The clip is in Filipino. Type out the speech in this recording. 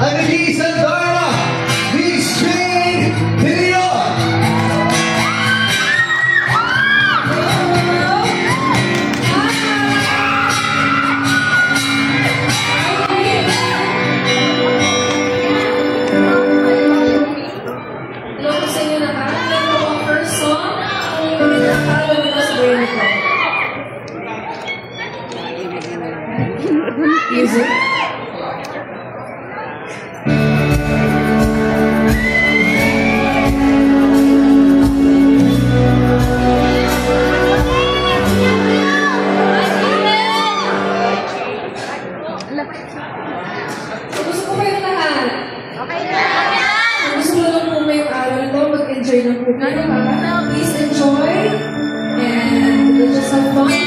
ang nag-iisang Darna, Miss Jane Hilliard. Hello po sa inyo lahat. Ito po ang first song. Nakakala mo sa brain ko. Music. Gusto ko kayo lahat. Okay na. Gusto mo lang po may araw ito. Mag-enjoy na po kayo. Please enjoy. And let's just have fun.